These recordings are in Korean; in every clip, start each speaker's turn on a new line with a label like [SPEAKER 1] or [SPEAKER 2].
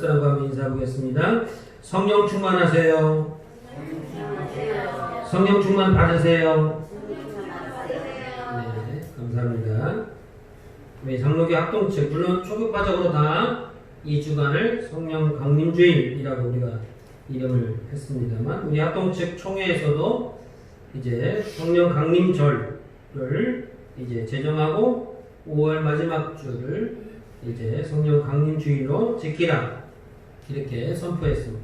[SPEAKER 1] 사람과 한번 인사해보겠습니다. 성령 충만하세요. 성령 충만 받으세요. 네, 감사합니다. 우리 장로교 합동측, 물론 초급과적으로 다 이 주간을 성령 강림주일이라고 우리가 이름을 했습니다만, 우리 합동측 총회에서도 이제 성령 강림절을 이제 제정하고 5월 마지막 주를 이제 성령 강림주일로 지키라 이렇게 선포했습니다.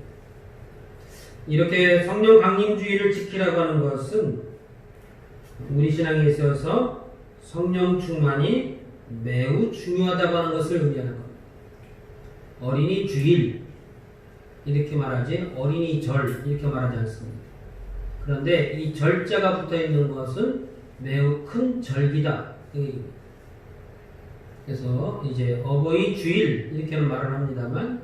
[SPEAKER 1] 이렇게 성령 강림주일을 지키라고 하는 것은 우리 신앙에 있어서 성령 충만이 매우 중요하다고 하는 것을 의미하는 겁니다. 어린이 주일 이렇게 말하지 어린이 절 이렇게 말하지 않습니다. 그런데 이 절자가 붙어 있는 것은 매우 큰 절기다. 그래서 이제 어버이 주일 이렇게는 말을 합니다만,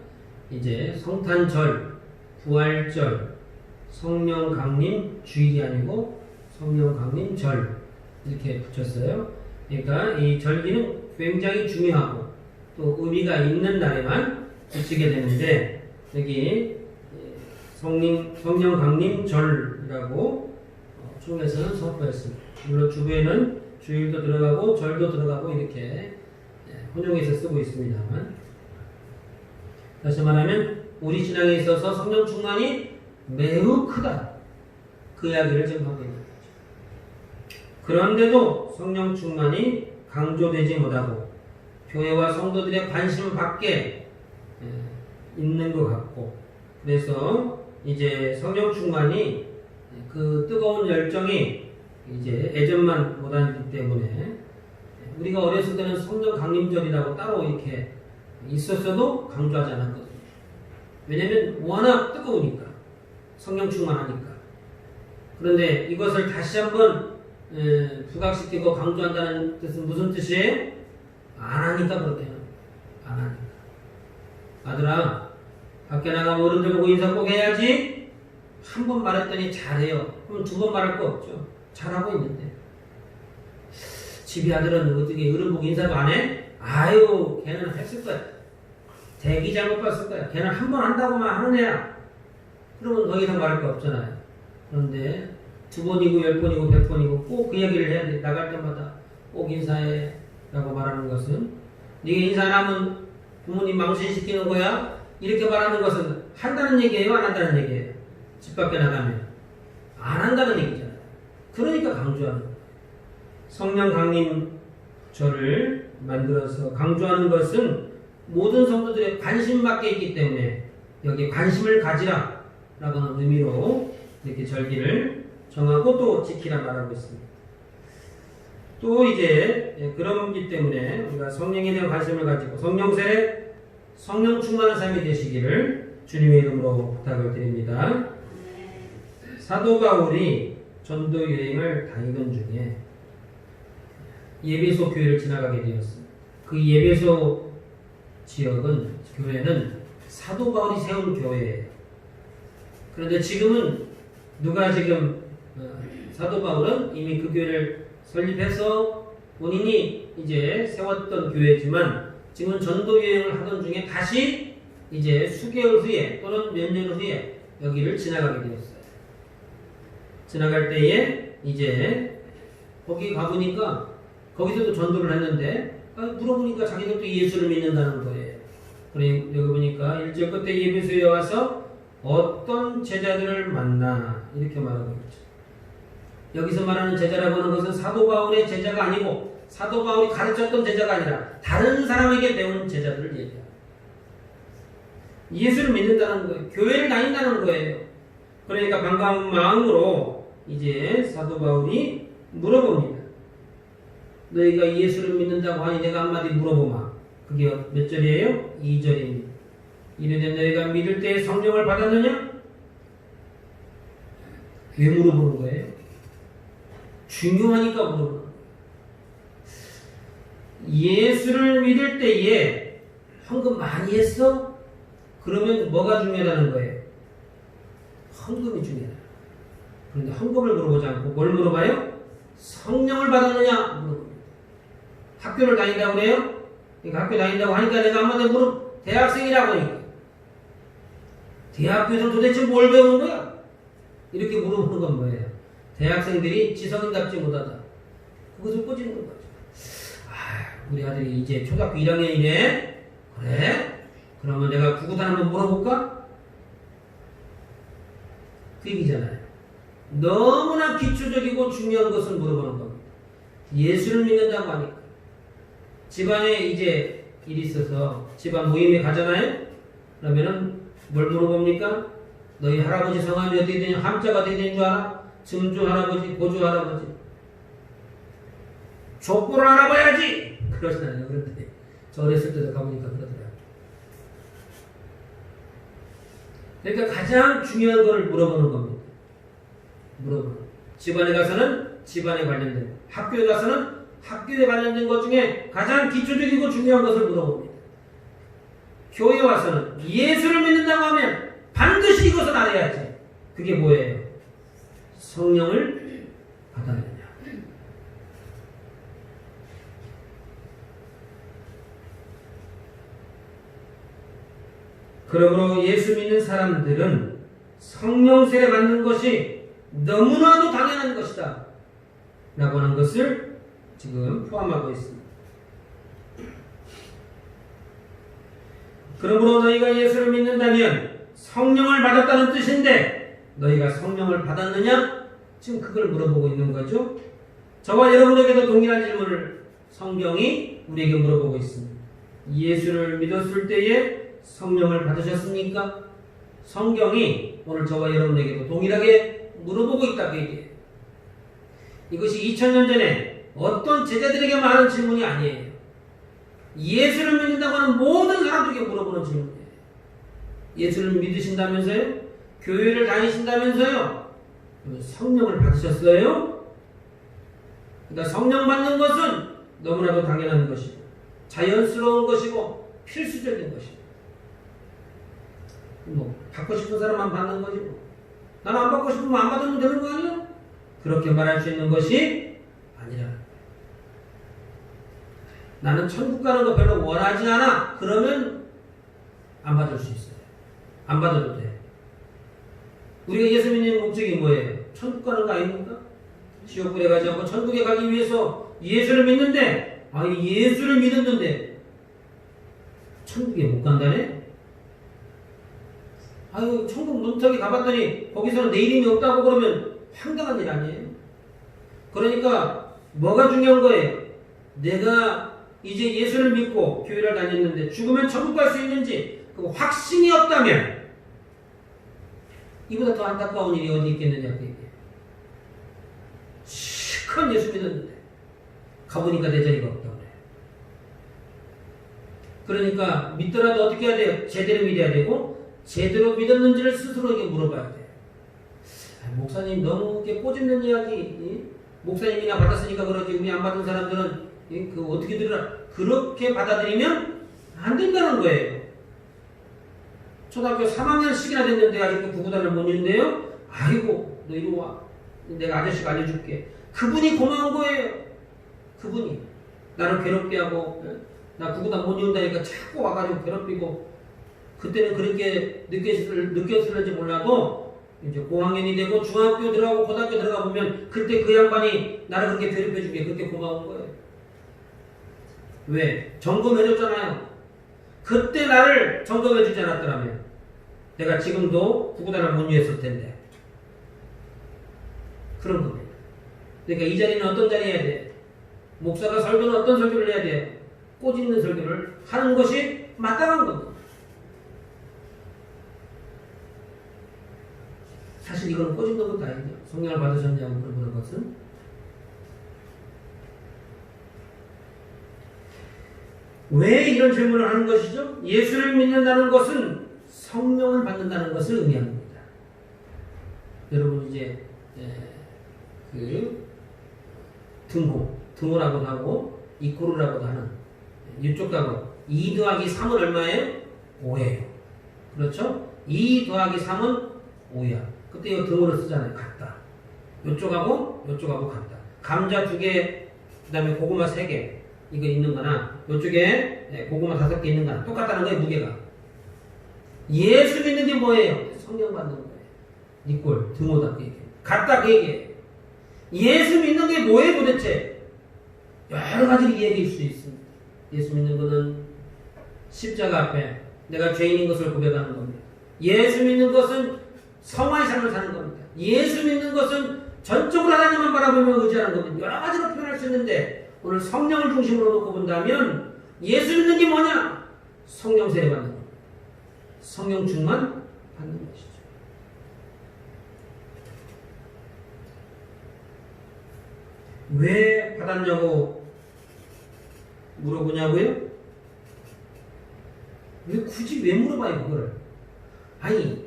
[SPEAKER 1] 이제 성탄절, 부활절, 성령 강림 주일이 아니고 성령 강림 절 이렇게 붙였어요. 그러니까 이 절기는 굉장히 중요하고 또 의미가 있는 날에만 붙이게 되는데, 여기 성령 강림 절이라고 총에서는 선포했습니다. 물론 주부에는 주일도 들어가고 절도 들어가고 이렇게 혼용해서 쓰고 있습니다만, 다시 말하면 우리 신앙에 있어서 성령 충만이 매우 크다, 그 이야기를 지금 하고 있는 거죠. 그런데도 성령 충만이 강조되지 못하고 교회와 성도들의 관심 밖에 있는 것 같고, 그래서 이제 성령 충만이 그 뜨거운 열정이 이제 예전만 못하기 때문에 우리가 어렸을 때는 성령 강림절이라고 따로 이렇게 있었어도 강조하지 않았거든요. 왜냐하면 워낙 뜨거우니까, 성령 충만하니까. 그런데 이것을 다시 한번 부각시키고 강조한다는 뜻은 무슨 뜻이에요? 안 하니까 그렇게 하는 거예요. 안 하니까. 아들아, 밖에 나가면 어른들 보고 인사 꼭 해야지. 한 번 말했더니 잘해요. 그럼 두 번 말할 거 없죠. 잘하고 있는데. 집에 아들은 어떻게 어른 보고 인사도 안 해? 아유, 걔는 했을 거야. 대기 잘못 봤을 거야. 걔는 한 번 한다고만 하는 애야. 그러면 더 이상 말할 거 없잖아요. 그런데 두 번이고 10번이고 100번이고 꼭 그 얘기를 해야 돼. 나갈 때마다 꼭 인사해 라고 말하는 것은, 네가 인사 안 하면 부모님 망신시키는 거야? 이렇게 말하는 것은 한다는 얘기예요? 안 한다는 얘기예요? 집 밖에 나가면 안 한다는 얘기잖아요. 그러니까 강조하는 거예요. 성령 강림절을 만들어서 강조하는 것은 모든 성도들의 관심 밖에 있기 때문에 여기에 관심을 가지라 라고 하는 의미로 이렇게 절기를 정하고 또 지키라 말하고 있습니다. 또 이제 그런기 때문에 우리가 성령에 대한 관심을 가지고 성령 세례, 성령 충만한 삶이 되시기를 주님의 이름으로 부탁을 드립니다. 사도 바울이 전도 여행을 다니던 중에 예배소 교회를 지나가게 되었습니다. 그 예배소 지역은, 교회는 사도 바울이 세운 교회예요. 그런데 지금은 누가 지금 사도 바울은 이미 그 교회를 설립해서 본인이 이제 세웠던 교회지만, 지금은 전도 여행을 하던 중에 다시 이제 수개월 후에 또는 몇 년 후에 여기를 지나가게 되었어요. 지나갈 때에 이제 거기 가보니까 거기서도 전도를 했는데, 물어보니까 자기들도 예수를 믿는다는 거예요. 그래 여기 보니까 1절 끝에 예배소에 와서 어떤 제자들을 만나 이렇게 말하고 있죠. 여기서 말하는 제자라고 하는 것은 사도 바울의 제자가 아니고 사도 바울이 가르쳤던 제자가 아니라 다른 사람에게 배운 제자들을 얘기합니다. 예수를 믿는다는 거예요. 교회를 다닌다는 거예요. 그러니까 반가운 마음으로 이제 사도 바울이 물어봅니다. 너희가 예수를 믿는다고 하니 내가 한마디 물어보마. 그게 몇 절이에요? 2절입니다. 이르되 너희가 믿을 때 성령을 받았느냐? 왜 물어보는 거예요? 중요하니까 물어보는 거예요. 예수를 믿을 때에 헌금 많이 했어? 그러면 뭐가 중요하다는 거예요? 헌금이 중요하다. 그런데 헌금을 물어보지 않고 뭘 물어봐요? 성령을 받았느냐? 물어봅니다. 학교를 다닌다고 그래요? 그러니까 학교 다닌다고 하니까 내가 한마디 대학생이라고 하니까 대학교에서 도대체 뭘 배우는 거야? 이렇게 물어보는 건 뭐예요? 대학생들이 지성인답지 못하다. 그것을 꼬집는 거죠. 우리 아들이 이제 초등학교 1학년이네? 그래? 그러면 내가 구구단 한번 물어볼까? 그 얘기잖아요. 너무나 기초적이고 중요한 것을 물어보는 겁니다. 예수를 믿는다고 하니까. 집안에 이제 일이 있어서 집안 모임에 가잖아요? 그러면은 뭘 물어봅니까? 너희 할아버지 성함이 어떻게 되냐? 함자가 어떻게 되는 줄 알아? 증조 할아버지, 고조 할아버지. 족보를 알아봐야지! 그러잖아요. 그런데 저 어렸을 때도 가보니까 그러더라고요. 그러니까 가장 중요한 걸 물어보는 겁니다. 물어보는. 집안에 가서는 집안에 관련된, 학교에 가서는 학교에 관련된 것 중에 가장 기초적이고 중요한 것을 물어봅니다. 교회에 와서는 예수를 믿는다고 하면 반드시 이것을 알아야지. 그게 뭐예요? 성령을 받았느냐. 그러므로 예수 믿는 사람들은 성령 세례 받는 것이 너무나도 당연한 것이다 라고 하는 것을 지금 포함하고 있습니다. 그러므로 너희가 예수를 믿는다면 성령을 받았다는 뜻인데 너희가 성령을 받았느냐? 지금 그걸 물어보고 있는 거죠. 저와 여러분에게도 동일한 질문을 성경이 우리에게 물어보고 있습니다. 예수를 믿었을 때에 성령을 받으셨습니까? 성경이 오늘 저와 여러분에게도 동일하게 물어보고 있다 그 얘기예요. 이것이 2000년 전에 어떤 제자들에게만 하는 질문이 아니에요. 예수를 믿는다고 하는 모든 사람들에게 물어보는 질문이에요. 예수를 믿으신다면서요? 교회를 다니신다면서요? 성령을 받으셨어요? 그러니까 성령 받는 것은 너무나도 당연한 것이고 자연스러운 것이고 필수적인 것이고 받고 싶은 사람만 받는 거지 나는 안 받고 싶으면 안 받으면 되는 거 아니야? 그렇게 말할 수 있는 것이 아니라 나는 천국 가는 거 별로 원하지 않아. 그러면 안 받을 수 있어요. 안 받아도 돼. 우리가 예수 믿는 목적이 뭐예요? 천국 가는 거 아닙니까? 지옥불에 가지 않고 천국에 가기 위해서 예수를 믿는데 예수를 믿었는데 천국에 못 간다네? 천국 문턱에 가봤더니 거기서는 내 이름이 없다고 그러면 황당한 일 아니에요? 그러니까 뭐가 중요한 거예요? 내가 이제 예수를 믿고 교회를 다녔는데 죽으면 천국 갈 수 있는지 그 확신이 없다면 이보다 더 안타까운 일이 어디 있겠느냐 그 얘기예요. 시큰 예수 믿었는데 가보니까 내 자리가 없다고 그래요. 그러니까 믿더라도 어떻게 해야 돼요? 제대로 믿어야 되고 제대로 믿었는지를 스스로에게 물어봐야 돼요. 목사님 너무 이렇게 꼬집는 이야기 목사님이나 받았으니까 그러지 우리 안 받은 사람들은 그 어떻게 들으라 그렇게 받아들이면 안 된다는 거예요. 초등학교 3학년씩이나 됐는데 아직도 구구단을 못 읽는데요. 아이고 너 이리 와 내가 아저씨가 알려줄게. 그분이 고마운 거예요. 그분이 나를 괴롭게 하고 나 구구단 못 읽는다니까 자꾸 와가지고 괴롭히고 그때는 그렇게 느꼈을지 몰라도 이제 고학년이 되고 중학교 들어가고 고등학교 들어가 보면 그때 그 양반이 나를 그렇게 괴롭혀준 게 그렇게 고마운 거예요. 왜? 점검해줬잖아요. 그때 나를 점검해주지 않았더라면 내가 지금도 구구단을 못 이었을 텐데 그런 겁니다. 그러니까 이 자리는 어떤 자리여야 돼? 목사가 설교는 어떤 설교를 해야 돼요? 꼬집는 설교를 하는 것이 마땅한 겁니다. 사실 이거는 꼬집는 것도 아니죠. 성령을 받으셨냐고 물어보는 것은. 왜 이런 질문을 하는 것이죠? 예수를 믿는다는 것은 성령을 받는다는 것을 의미합니다. 여러분 이제 그 등호라고도 하고 이코르라고도 하는 이쪽 가고 2 더하기 3은 얼마예요? 5예요. 그렇죠? 2 더하기 3은 5야. 그때 이 등호를 쓰잖아요. 같다. 요쪽하고 같다. 감자 2개, 그 다음에 고구마 3개 이거 있는 거나 요쪽에 고구마 5개 있는 거나 똑같다는 거예요. 무게가. 예수 믿는 게 뭐예요? 성령 받는 거예요. 니꼴 드모다 그 얘기해. 같다 그 얘기해. 예수 믿는 게 뭐예요 도대체? 여러 가지로 이야기할 수 있습니다. 예수 믿는 것은 십자가 앞에 내가 죄인인 것을 고백하는 겁니다. 예수 믿는 것은 성화의 삶을 사는 겁니다. 예수 믿는 것은 전적으로 하나님만 바라보며 의지하는 겁니다. 여러 가지로 표현할 수 있는데 오늘 성령을 중심으로 놓고 본다면 예수 믿는 게 뭐냐? 성령 세례 받는 겁니다. 성령 충만 받는 것이죠. 왜 받았냐고 물어보냐고요? 왜 물어봐요 그거를? 아니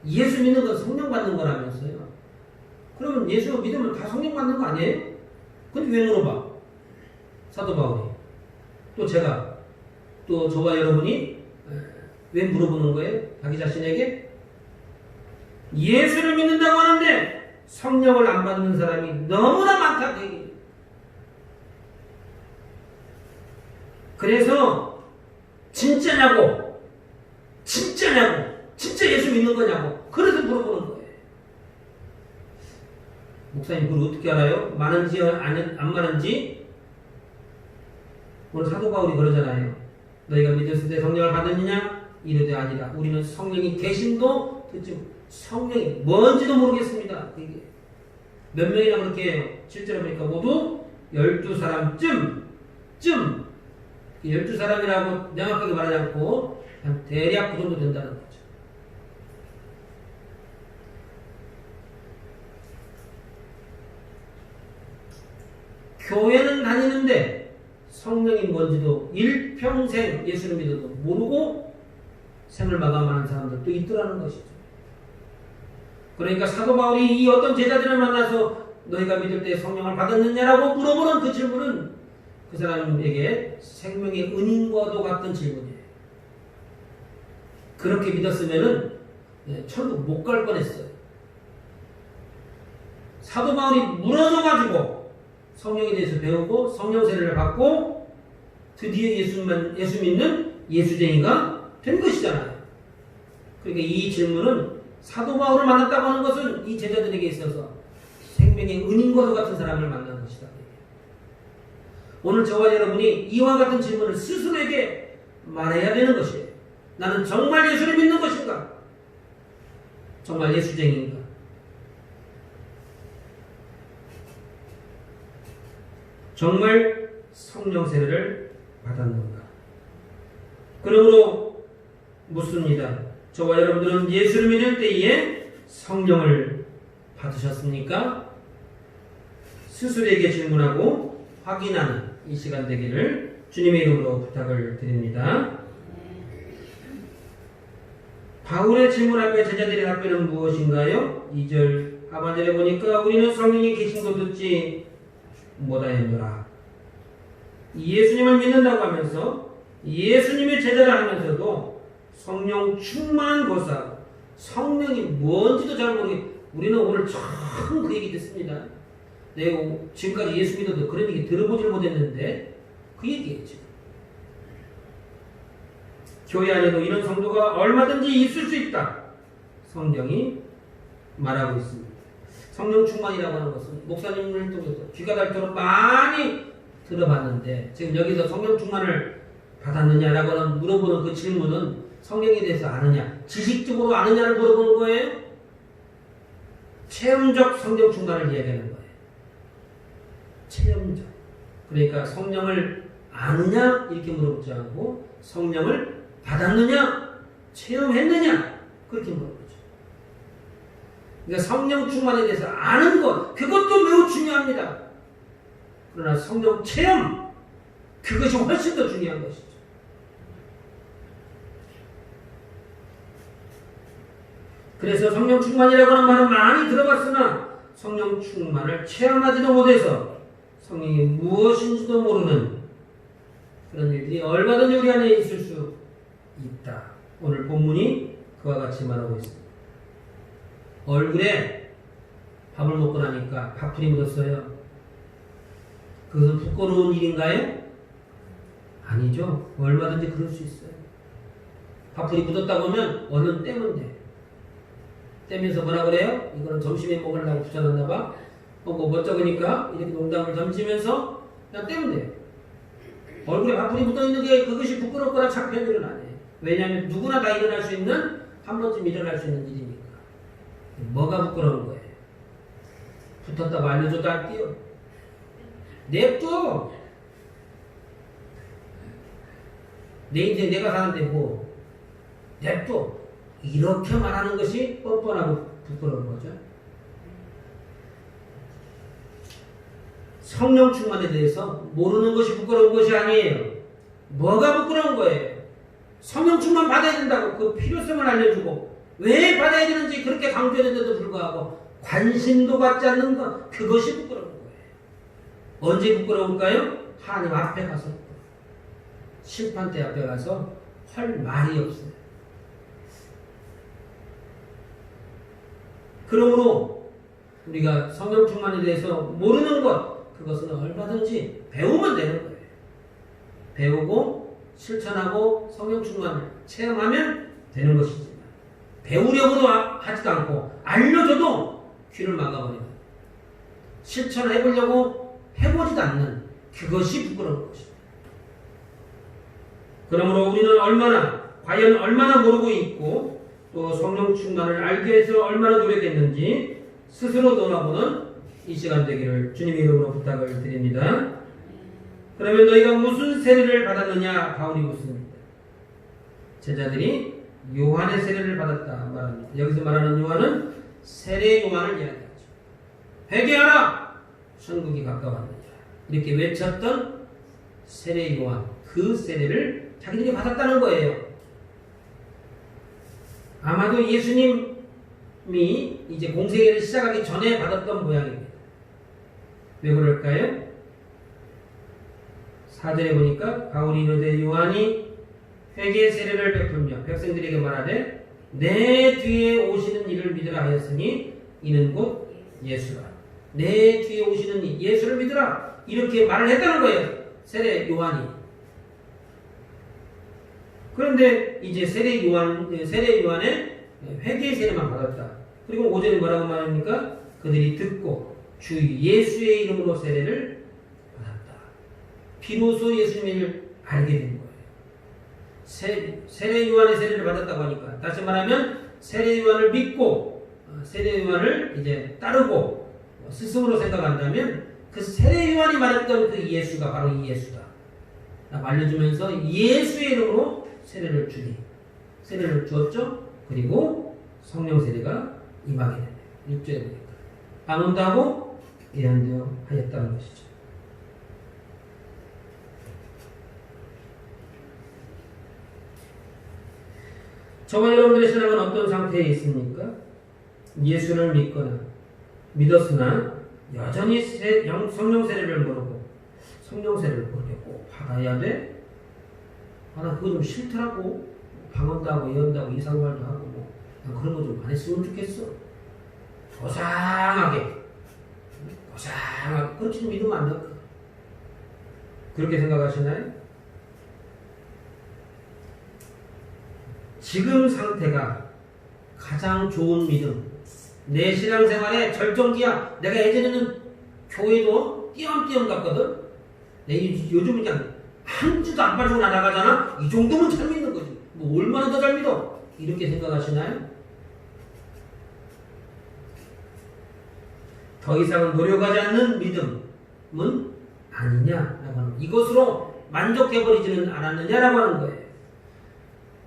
[SPEAKER 1] 예수 믿는 건 성령 받는 거라면서요. 그러면 예수 믿으면 다 성령 받는 거 아니에요? 근데 왜 물어봐? 사도 바울이 또 제가 또 저와 여러분이 왜 물어보는 거예요? 자기 자신에게 예수를 믿는다고 하는데 성령을 안 받는 사람이 너무나 많다 그 얘기예요. 그래서 진짜 예수 믿는 거냐고 그래서 물어보는 거예요. 목사님 그걸 어떻게 알아요? 많은지 안 많은지? 오늘 사도 바울이 그러잖아요. 너희가 믿었을 때 성령을 받았느냐? 이르되 아니라 우리는 성령이 계심도 듣지 성령이 뭔지도 모르겠습니다. 이게 몇 명이나 그렇게 해요? 실제로 보니까 모두 12사람쯤 12사람이라고 명확하게 말하지 않고 한 대략 그 정도 된다는 거죠. 교회는 다니는데 성령이 뭔지도 일평생 예수를 믿어도 모르고 생을 마감하는 사람들도 있더라는 것이죠. 그러니까 사도 바울이 이 어떤 제자들을 만나서 너희가 믿을 때 성령을 받았느냐라고 물어보는 그 질문은 그 사람에게 생명의 은인과도 같은 질문이에요. 그렇게 믿었으면은 천국 못 갈 뻔했어요. 사도 바울이 무너져가지고 성령에 대해서 배우고 성령 세례를 받고 드디어 예수 믿는 예수쟁이가 된 것이잖아요. 그러니까 이 질문은 사도 바울을 만났다고 하는 것은 이 제자들에게 있어서 생명의 은인과도 같은 사람을 만난 것이다. 오늘 저와 여러분이 이와 같은 질문을 스스로에게 말해야 되는 것이에요. 나는 정말 예수를 믿는 것인가? 정말 예수쟁이인가? 정말 성령 세례를 받았는가? 그러므로 묻습니다. 저와 여러분들은 예수를 믿을 때에 성령을 받으셨습니까? 스스로에게 질문하고 확인하는 이 시간 되기를 주님의 이름으로 부탁을 드립니다. 바울의 질문 앞에 제자들의 답변은 무엇인가요? 2절 하반절에 보니까 우리는 성령이 계심도 듣지 못하였노라. 예수님을 믿는다고 하면서 예수님의 제자를 하면서도 성령 충만한 고사 성령이 뭔지도 잘 모르게 우리는 오늘 처음 그 얘기 듣습니다. 내가 지금까지 예수 믿어도 그런 얘기 들어보질 못했는데 그 얘기겠죠. 교회 안에도 이런 성도가 얼마든지 있을 수 있다. 성경이 말하고 있습니다. 성령 충만이라고 하는 것은 목사님을 통해서 귀가 닳도록 많이 들어봤는데 지금 여기서 성령 충만을 받았느냐라고 물어보는 그 질문은 성령에 대해서 아느냐, 지식적으로 아느냐를 물어보는 거예요? 체험적 성령 충만을 이야기하는 거예요. 체험적. 그러니까 성령을 아느냐 이렇게 물어보지 않고 성령을 받았느냐, 체험했느냐 그렇게 물어보죠. 그러니까 성령 충만에 대해서 아는 것 그것도 매우 중요합니다. 그러나 성령 체험 그것이 훨씬 더 중요한 것이죠. 그래서 성령 충만이라고 하는 말은 많이 들어봤으나 성령 충만을 체험하지도 못해서 성령이 무엇인지도 모르는 그런 일들이 얼마든지 우리 안에 있을 수 있다. 오늘 본문이 그와 같이 말하고 있습니다. 얼굴에 밥을 먹고 나니까 밥풀이 묻었어요. 그것은 부끄러운 일인가요? 아니죠. 얼마든지 그럴 수 있어요. 밥풀이 묻었다고 하면 얼른 떼면 돼. 떼면서 뭐라 그래요? 이거는 점심에 먹으려고 붙여놨나 봐. 뭐 적으니까 이렇게 농담을 던지면서 그냥 떼면 돼요. 얼굴에 화풀이 묻어있는 게 그것이 부끄럽거나 창피한 일은 아니에요. 왜냐하면 누구나 다 일어날 수 있는, 한 번쯤 일어날 수 있는 일이니까. 뭐가 부끄러운 거예요? 붙었다고 알려줘도 안 띄요. 냅둬. 내 인생 내가 사는데 뭐 냅둬. 이렇게 말하는 것이 뻔뻔하고 부끄러운 거죠. 성령 충만에 대해서 모르는 것이 부끄러운 것이 아니에요. 뭐가 부끄러운 거예요? 성령 충만 받아야 된다고 그 필요성을 알려주고 왜 받아야 되는지 그렇게 강조했는데도 불구하고 관심도 갖지 않는 것, 그것이 부끄러운 거예요. 언제 부끄러울까요? 하나님 앞에 가서, 심판대 앞에 가서 할 말이 없어요. 그러므로 우리가 성령 충만에 대해서 모르는 것, 그것은 얼마든지 배우면 되는 거예요. 배우고 실천하고 성령 충만을 체험하면 되는 것이지만 배우려고도 하지도 않고 알려줘도 귀를 막아버리는, 실천해보려고 해보지도 않는 그것이 부끄러운 것입니다. 그러므로 우리는 과연 얼마나 모르고 있고 또 성령 충만을 알기 위해서 얼마나 노력했는지 스스로 돌아보는 이 시간 되기를 주님의 이름으로 부탁을 드립니다. 그러면 너희가 무슨 세례를 받았느냐? 바울이 묻습니다. 제자들이 요한의 세례를 받았다 말합니다. 여기서 말하는 요한은 세례 요한을 이야기하죠. 회개하라! 천국이 가까웠느니라. 이렇게 외쳤던 세례 요한, 그 세례를 자기들이 받았다는 거예요. 아마도 예수님이 이제 공생애를 시작하기 전에 받았던 모양입니다. 왜 그럴까요? 4절에 보니까 바울이 이르되 요한이 회개 세례를 베풀며 백성들에게 말하되 내 뒤에 오시는 이를 믿으라 하였으니 이는 곧 예수라. 내 뒤에 오시는 이 예수를 믿으라. 이렇게 말을 했다는 거예요. 세례 요한이. 그런데 이제 세례 요한의 회개 세례만 받았다. 그리고 5절에 뭐라고 말합니까? 그들이 듣고 주 예수의 이름으로 세례를 받았다. 비로소 예수님을 알게 된 거예요. 세례 요한의 세례를 받았다고 하니까, 다시 말하면 세례 요한을 믿고 세례 요한을 이제 따르고 스승으로 생각한다면 그 세례 요한이 말했던 그 예수가 바로 이 예수다 라고 알려주면서 예수의 이름으로 세례를 주었죠. 그리고 성령 세례가 임하게 됩니다. 6절에 보니까 안 온다고 예언되어 하였다는 것이죠. 저와 여러분들의 신앙은 어떤 상태에 있습니까? 예수를 믿었으나 여전히 성령 세례를 모르고 성령 세례를 모르게 꼭 받아야 돼? 나 그거 좀 싫더라고. 방언도 예언도 이상말도 하고 난 그런 거 좀 안 했으면 좋겠어. 고상하게 그렇게 믿으면 안 될까? 그렇게 생각하시나요? 지금 상태가 가장 좋은 믿음, 내 신앙생활의 절정기야. 내가 예전에는 교회도 띄엄띄엄 갔거든. 요즘은 그냥 한 주도 안 빠지고 나가잖아. 이 정도면 잘 믿는 거지. 뭐 얼마나 더 잘 믿어? 이렇게 생각하시나요? 더 이상은 노력하지 않는 믿음은 아니냐라고 하는, 이것으로 만족해버리지는 않았느냐라고 하는 거예요.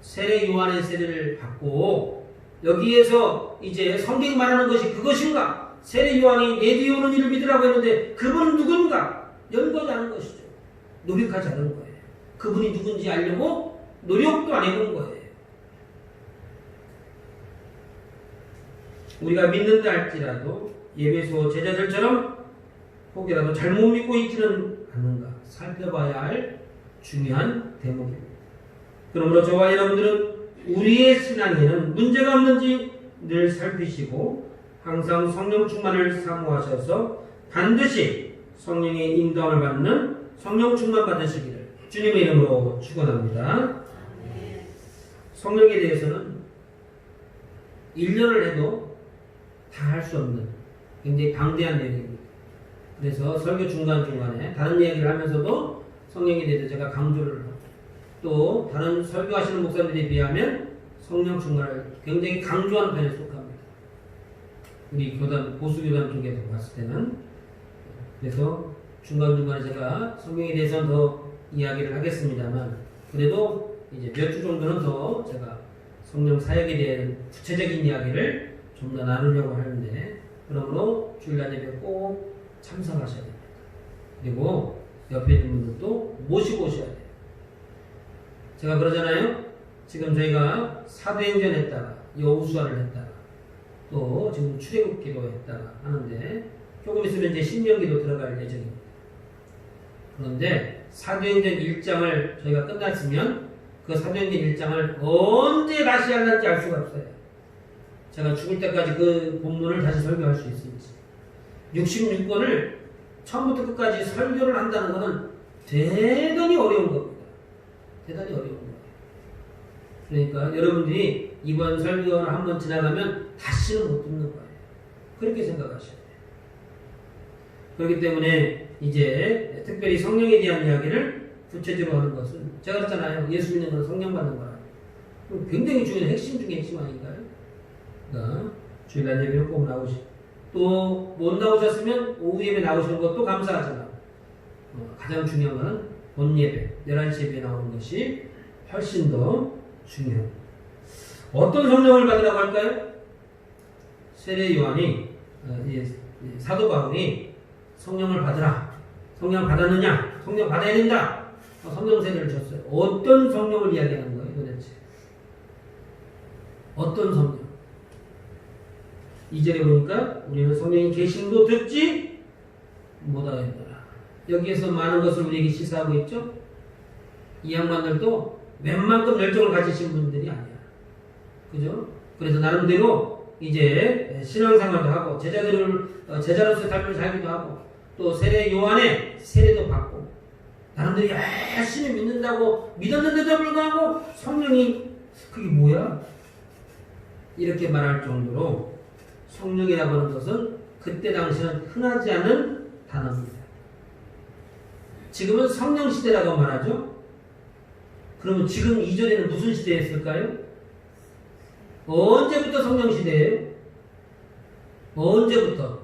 [SPEAKER 1] 세례 요한의 세례를 받고 여기에서 이제 성경이 말하는 것이 그것인가? 세례 요한이 내 뒤에 오는 이를 믿으라고 했는데 그분은 누군가? 연구하지 않은 것이죠. 노력하지 않은 거예요. 그분이 누군지 알려고 노력도 안 해본 거예요. 우리가 믿는다 할지라도 예배소 제자들처럼 혹여라도 잘못 믿고 있지는 않는가 살펴봐야 할 중요한 대목입니다. 그러므로 저와 여러분들은 우리의 신앙에는 문제가 없는지 늘 살피시고 항상 성령 충만을 사모하셔서 반드시 성령의 인도함을 받는 성령 충만 받으시기를 주님의 이름으로 축원합니다. 성령에 대해서는 1년을 해도 다 할 수 없는 굉장히 방대한 내용입니다. 그래서 설교 중간중간에 다른 이야기를 하면서도 성령에 대해서 제가 강조를 하고 또 다른 설교하시는 목사님들에 비하면 성령 충만을 굉장히 강조하는 편에 속합니다. 우리 교단, 보수교단 쪽에서 봤을 때는. 그래서 중간중간에 제가 성령에 대해서는 더 이야기를 하겠습니다만 그래도 이제 몇 주 정도는 더 제가 성령 사역에 대한 구체적인 이야기를 좀 더 나누려고 하는데 그러므로 주일날 예배 꼭 참석하셔야 됩니다. 그리고 옆에 있는 분들도 모시고 오셔야 돼요. 제가 그러잖아요. 지금 저희가 사도행전 했다가 여호수아를 했다가 또 지금 출애굽기도 했다가 하는데 조금 있으면 이제 신명기도 들어갈 예정입니다. 그런데 사도행전 1장을 저희가 끝났으면 그 사도행전 1장을 언제 다시 할는지 알 수가 없어요. 제가 죽을 때까지 그 본문을 다시 설교할 수 있을지. 66권을 처음부터 끝까지 설교를 한다는 것은 대단히 어려운 겁니다. 대단히 어려운 거예요. 그러니까 여러분들이 이번 설교를 한번 지나가면 다시는 못 듣는 거예요. 그렇게 생각하셔야 돼요. 그렇기 때문에 이제 특별히 성령에 대한 이야기를 구체적으로 하는 것은 제가 그랬잖아요. 예수 믿는 건 성령 받는 거라. 굉장히 중요한 핵심 중에 핵심 아닌가요? 그러니까 주일날 예배는 꼭 나오시고 또 못 나오셨으면 오후 예배 나오시는 것도 감사하지만 가장 중요한 것은 본 예배, 11시 예배 나오는 것이 훨씬 더 중요합니다. 어떤 성령을 받으라고 할까요? 세례 요한이 사도 바울이 성령을 받으라. 성령 받았느냐? 성령 받아야 된다. 성령 세례를 줬어요. 어떤 성령을 이야기하는 거예요, 도대체? 어떤 성령? 2절에 보니까 우리는 성령이 계심도 듣지 못하였더라. 여기에서 많은 것을 우리에게 시사하고 있죠. 이 양반들도 웬만큼 열정을 가지신 분들이 아니야. 그죠? 그래서 나름대로 이제 신앙생활도 하고 제자로서 삶을 살기도 하고 또 세례 요한의 세례도 받고 나름대로 열심히 믿는다고 믿었는데도 불구하고 성령이 그게 뭐야? 이렇게 말할 정도로 성령이라고 하는 것은 그때 당시는 흔하지 않은 단어입니다. 지금은 성령 시대라고 말하죠. 그러면 지금 이전에는 무슨 시대였을까요? 언제부터 성령 시대예요? 언제부터?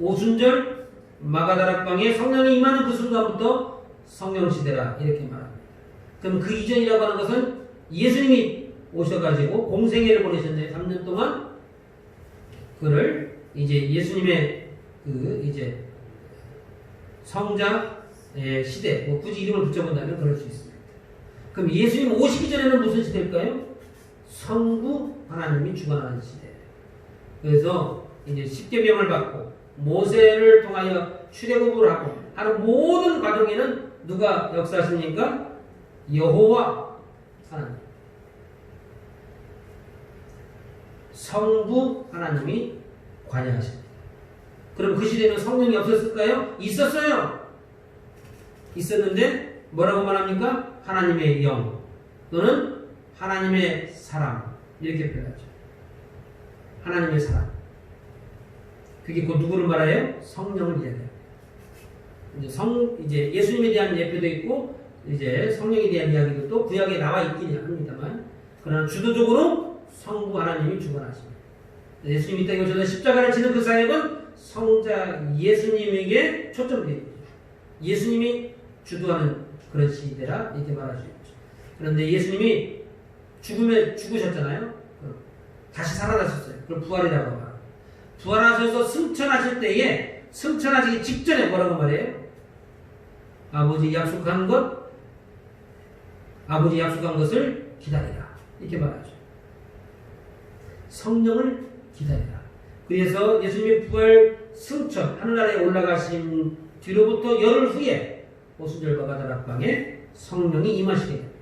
[SPEAKER 1] 오순절 마가다락방에 성령이 임하는 그 순간부터 성령 시대라 이렇게 말합니다. 그럼 그 이전이라고 하는 것은 예수님이 오셔가지고 공생애를 보내셨는데 3년 동안 그를 이제 예수님의 그 이제 성자의 시대, 뭐 굳이 이름을 붙여본다면 그럴 수 있습니다. 그럼 예수님 오시기 전에는 무슨 시대일까요? 성부 하나님이 주관하는 시대예요. 그래서 이제 십계명을 받고 모세를 통하여 출애굽을 하고 하는 모든 과정에는 누가 역사하십니까? 여호와 하나님. 성부 하나님이 관여하십니다. 그럼 그 시대에는 성령이 없었을까요? 있었어요. 있었는데 뭐라고 말합니까? 하나님의 영 또는 하나님의 사람 이렇게 표현하죠. 하나님의 사람. 그게 곧 누구를 말해요? 성령을 이야기해요. 이제 예수님에 대한 예표도 있고 이제 성령에 대한 이야기도 또 구약에 나와 있긴 합니다만 그러나 주도적으로 성부 하나님이 주관하십니다. 예수님이 이 땅에 오셔서 십자가를 지는 그 사역은 성자 예수님에게 초점되어 있죠. 예수님이 주도하는 그런 시대라 이렇게 말할 수 있죠. 그런데 예수님이 죽으셨잖아요. 다시 살아나셨어요. 그걸 부활이라고 말합니다. 부활하셔서 승천하실 때에 승천하시기 직전에 뭐라고 말해요? 아버지 약속한 것을 기다리라 이렇게 말하죠. 성령을 기다리라. 그래서 예수님이 부활 승천 하늘나라에 올라가신 뒤로부터 열흘 후에 오순절 마가다락방에 성령이 임하시게 됩니다.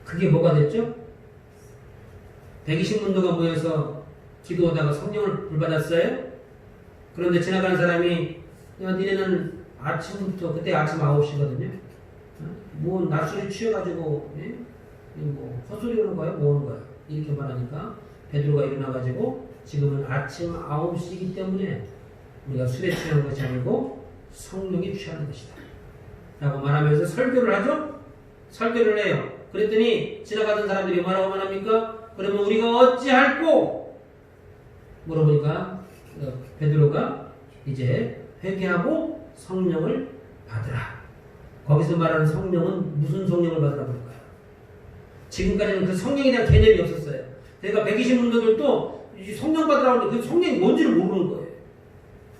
[SPEAKER 1] 그게 뭐가 됐죠? 120문도가 모여서 기도하다가 성령을 불받았어요. 그런데 지나가는 사람이 야 니네는 아침부터 그때 아침 9시거든요. 뭐 낮술에 취해가지고 뭐 헛소리 하는 거야? 뭐 하는 거야? 이렇게 말하니까 베드로가 일어나가지고 지금은 아침 9시이기 때문에 우리가 술에 취하는 것이 아니고 성령이 취하는 것이다 라고 말하면서 설교를 하죠. 설교를 해요. 그랬더니 지나가던 사람들이 뭐라고 말합니까? 그러면 우리가 어찌할꼬? 물어보니까 베드로가 이제 회개하고 성령을 받으라. 거기서 말하는 성령은 무슨 성령을 받으라 볼까요? 지금까지는 그 성령에 대한 개념이 없었어요. 그러니까 120문도들도 성령 받으라고 하는데 그 성령이 뭔지를 모르는 거예요.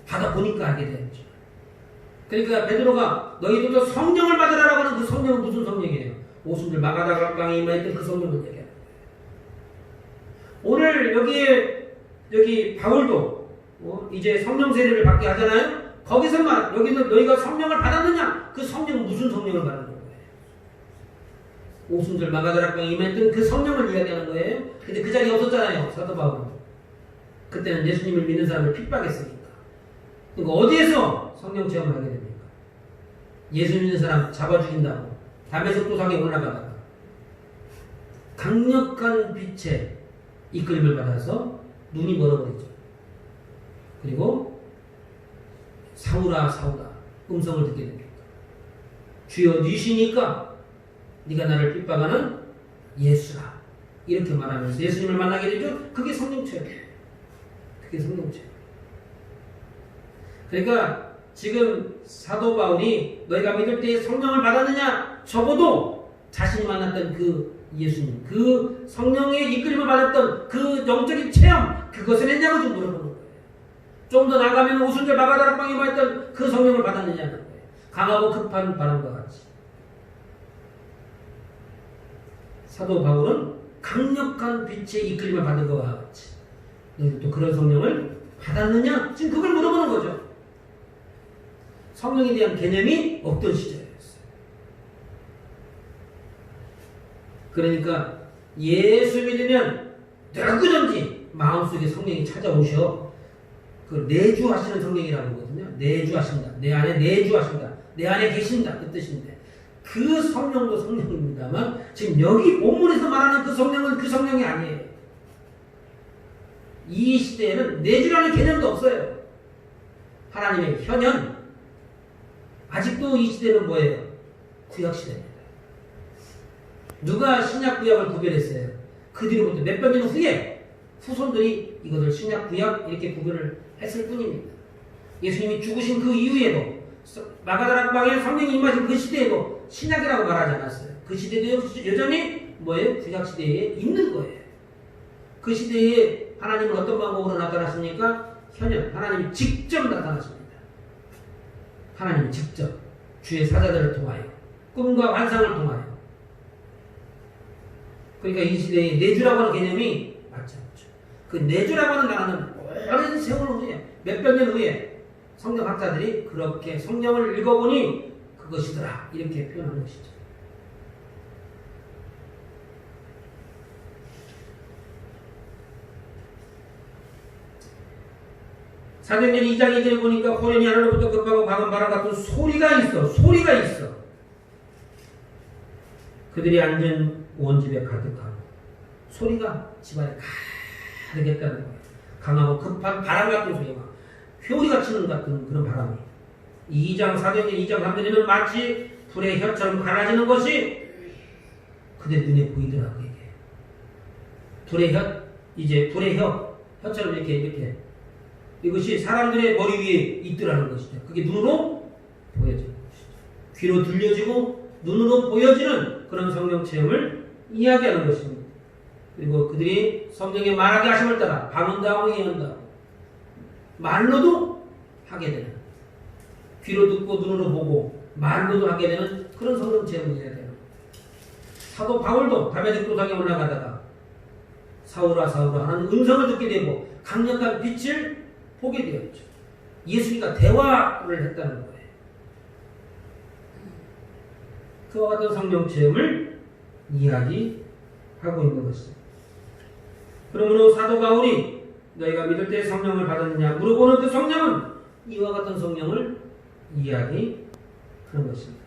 [SPEAKER 1] 받아보니까 알게 되었죠. 그러니까 베드로가 너희들도 성령을 받으라고 하는 그 성령은 무슨 성령이에요? 오순절 마가다락방에 임하였던 그 성령을 얘기하는 거예요. 오늘 여기 바울도 이제 성령 세례를 받게 하잖아요. 거기서만 여기는 너희가 성령을 받았느냐? 그 성령은 무슨 성령을 받는 거예요? 오순절 마가다락방에 임했던 그 성령을 이야기하는 거예요. 근데 그 자리에 없었잖아요. 사도 바울은. 그때는 예수님을 믿는 사람을 핍박했으니까. 그러니까 어디에서 성령 체험을 하게 됩니까? 예수 믿는 사람 잡아 죽인다고 담에색 도상에 올라가다가 강력한 빛의 이끌림을 받아서 눈이 멀어버리죠. 그리고 사울아 사울아 음성을 듣게 됩니다. 주여 니시니까 네가 나를 핍박하는 예수라 이렇게 말하면서 예수님을 만나게 되죠. 그게 성령 체험이에요. 그게 성령 체험. 그러니까 지금 사도 바울이 너희가 믿을 때에 성령을 받았느냐? 적어도 자신이 만났던 그 예수님, 그 성령의 이끌림을 받았던 그 영적인 체험, 그것을 했냐고 좀 물어보는 거예요. 좀 더 나가면 오순절 마가다락방에 임했던 그 성령을 받았느냐는 거예요. 강하고 급한 바람과 같이. 사도 바울은 강력한 빛의 이끌림을 받은 것과 같이 너희도 그런 성령을 받았느냐? 지금 그걸 물어보는 거죠. 성령에 대한 개념이 없던 시절이었어요. 그러니까 예수 믿으면 누구든지 마음속에 성령이 찾아오셔. 그 내주하시는 성령이라고 하거든요. 내주하신다. 내 안에 내주하신다. 내 안에 계신다. 그 뜻인데 그 성령도 성령입니다만 지금 여기 본문에서 말하는 그 성령은 그 성령이 아니에요. 이 시대에는 내주라는 개념도 없어요. 하나님의 현현. 아직도 이 시대는 뭐예요? 구약시대입니다. 누가 신약 구약을 구별했어요? 그 뒤로부터 몇백 년 후에 후손들이 이것을 신약 구약 이렇게 구별을 했을 뿐입니다. 예수님이 죽으신 그 이후에도 마가다락방에 성령이 임하신 그 시대에도 신약이라고 말하지 않았어요. 그 시대도 여전히 뭐예요? 구약시대에 있는 거예요. 그 시대에 하나님은 어떤 방법으로 나타나십니까? 현현, 하나님이 직접 나타나십니다. 하나님이 직접 주의 사자들을 통하여 꿈과 환상을 통하여. 그러니까 이 시대에 내주라고 하는 개념이 맞지 않죠. 그 내주라고 하는 단어는 오랜 세월 후에 몇백 년 후에 성경학자들이 그렇게 성경을 읽어보니 그것이더라 이렇게 표현하는 것이죠. 사도행전 2장 2절에 보니까 호련히 하늘로부터 급하고 강한 바람 같은 소리가 있어. 소리가 있어. 그들이 앉은 온 집에 가득하고 소리가 집안에 가득했다는 거예요. 강하고 급한 바람 같은 소리가 회오리가 치는 같은 그런 바람이 2장 4절에 2장 3절에는 마치 불의 혀처럼 갈라지는 것이 그들 눈에 보이더라. 그게 불의 혀, 이제 불의 혀처럼 이렇게 이것이 사람들의 머리 위에 있더라는 것이죠. 그게 눈으로 보여지는 것이죠. 귀로 들려지고 눈으로 보여지는 그런 성령 체험을 이야기하는 것입니다. 그리고 그들이 성령의 말하게 하심을 따라 방언도 하고 예언도 하고 말로도 하게 되는, 귀로 듣고 눈으로 보고 말로도 하게 되는 그런 성령 체험을 이야기해요. 사도 바울도 담에색 도상에 올라가다가 사울아 사울아 하는 음성을 듣게 되고 강력한 빛을 보게 되었죠. 예수님과 대화를 했다는 거예요. 그와 같은 성령 체험을 이야기하고 있는 것입니다. 그러므로 사도 바울이 너희가 믿을 때 성령을 받았느냐 물어보는 그 성령은 이와 같은 성령을 이야기하는 것입니다.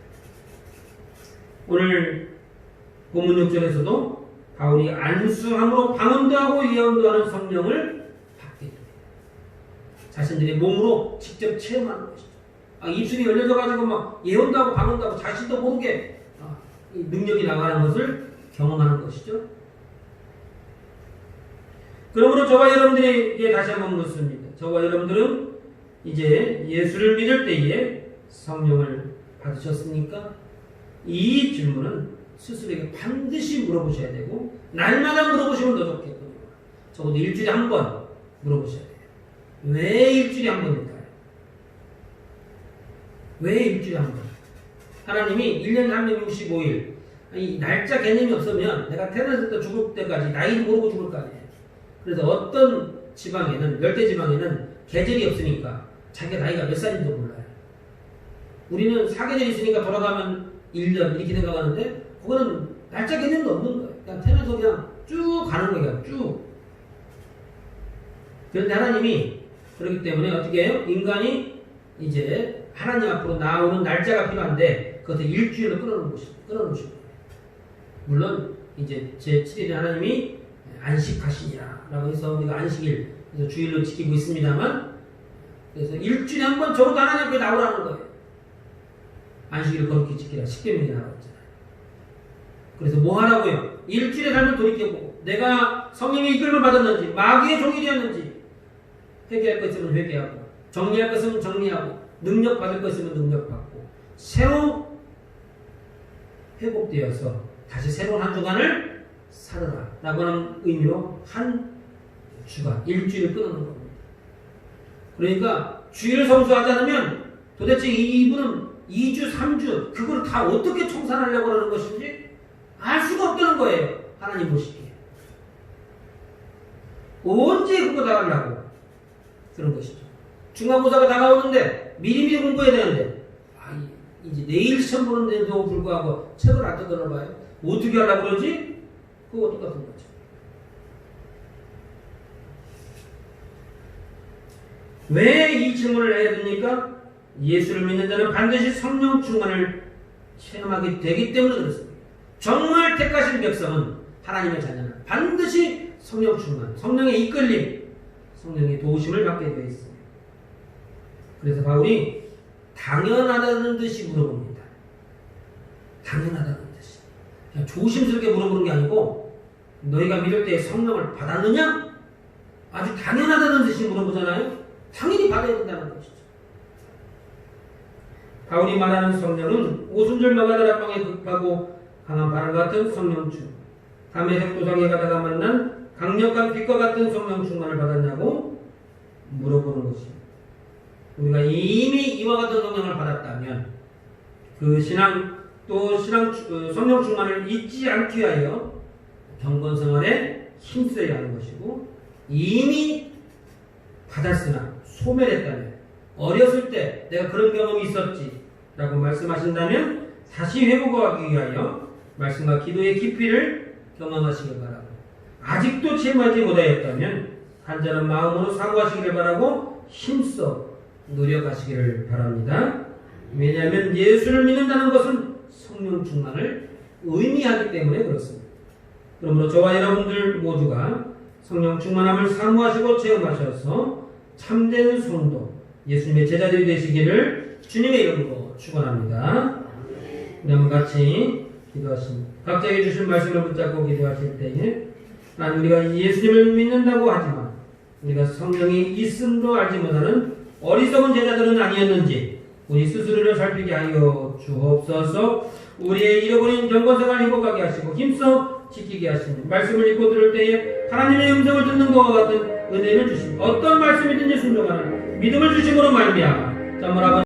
[SPEAKER 1] 오늘 본문 6절에서도 바울이 안수함으로 방언도 하고 예언도 하는 성령을 받게 됩니다. 자신들의 몸으로 직접 체험하는 것이죠. 입술이 열려져가지고 막 예언도 하고 방언도 하고 자신도 모르게 이 능력이 나가는 것을 경험하는 것이죠. 그러므로 저와 여러분들에게 다시 한번 묻습니다. 저와 여러분들은 이제 예수를 믿을 때에 성령을 받으셨습니까? 이 질문은 스스로에게 반드시 물어보셔야 되고, 날마다 물어보시면 더 좋겠군요. 적어도 일주일에 한 번 물어보셔야 돼요. 왜 일주일에 한 번일까요? 왜 일주일에 한 번? 하나님이 1년 365일, 이 날짜 개념이 없으면 내가 태어났을 때 죽을 때까지 나이도 모르고 죽을 거 아니에요. 그래서 어떤 지방에는, 열대 지방에는 계절이 없으니까 자기가 나이가 몇 살인지도 몰라요. 우리는 사계절이 있으니까 돌아가면 1년 이렇게 생각하는데, 그거는 날짜 개념도 없는 거예요. 그냥 태어나서 그냥 쭉 가는 거예요. 쭉. 그런데 하나님이 그렇기 때문에 어떻게 해요? 인간이 이제 하나님 앞으로 나오는 날짜가 필요한데, 그것을 일주일로 끊어놓으신 거예요. 물론 이제 제7일에 하나님이 안식하시니라 라고 해서 우리가 안식일, 그래서 주일로 지키고 있습니다만, 그래서 일주일에 한 번 적어도 하나님 앞에 나오라는 거예요. 안식일을 거룩히 지키라. 10계명이 나왔잖아요. 그래서 뭐 하라고요? 일주일에 삶을 돌이켜보고, 내가 성령의 이끌림을 받았는지, 마귀의 종이 되었는지, 회개할 것 있으면 회개하고, 정리할 것 있으면 정리하고, 능력 받을 것 있으면 능력 받고, 새로 회복되어서 다시 새로운 한 주간을 살아라 라고 하는 의미로 한 주간, 일주일을 끊어놓는 겁니다. 그러니까 주일을 성수하지 않으면 도대체 이분은 2주, 3주 그걸 다 어떻게 청산하려고 하는 것인지 알 수가 없다는 거예요. 하나님 보시기에. 언제 그거 다 하려고 그런 것이죠. 중간고사가 다가오는데 미리미리 공부해야 되는데, 이제 내일 시험 보는데도 불구하고 책을 안 뜯어봐요. 어떻게 하려고 그러지? 그거 똑같은 거죠. 왜 이 질문을 해야 됩니까? 예수를 믿는 자는 반드시 성령 충만을 체험하게 되기 때문에 그렇습니다. 정말 택하신 백성은, 하나님의 자녀는 반드시 성령 충만, 성령의 이끌림, 성령의 도우심을 받게 되어 있습니다. 그래서 바울이 당연하다는 듯이 물어봅니다. 당연하다는 듯이. 그냥 조심스럽게 물어보는 게 아니고, 너희가 믿을 때 성령을 받았느냐? 아주 당연하다는 듯이 물어보잖아요. 당연히 받아야 된다는 것이죠. 바울이 말하는 성령은 오순절 마가다락방에 급하고 강한 바람 같은 성령충, 담에색 도상에 가다가 만난 강력한 빛과 같은 성령 충만을 받았냐고 물어보는 것입니다. 우리가 이미 이와 같은 성령을 받았다면 그 성령 충만을 잊지 않기 위하여 경건 생활에 힘써야 하는 것이고, 이미 받았으나 소멸했다면, 어렸을 때 내가 그런 경험이 있었지 라고 말씀하신다면 다시 회복하기 위하여 말씀과 기도의 깊이를 경험하시길 바라고, 아직도 체험하지 못하였다면 간절한 마음으로 사고하시기를 바라고 힘써 노력하시기를 바랍니다. 왜냐하면 예수를 믿는다는 것은 성령 충만을 의미하기 때문에 그렇습니다. 그러므로 저와 여러분들 모두가 성령 충만함을 사모하시고 체험하셔서 참된 성도, 예수님의 제자들이 되시기를 주님의 이름으로 축원합니다. 우리 한번 같이 기도하십니다. 각자에게 주신 말씀을 붙잡고 기도하실 때에, 난 우리가 예수님을 믿는다고 하지만 우리가 성령이 있음도 알지 못하는 어리석은 제자들은 아니었는지 우리 스스로를 살피게 하여 주옵소서. 우리의 잃어버린 경건생활 행복하게 하시고 힘써 지키게 하시니, 말씀을 읽고 들을 때에 하나님의 음성을 듣는 것과 같은 은혜를 주시고, 어떤 말씀이든지 순종하는 믿음을 주심으로 말미암아 정말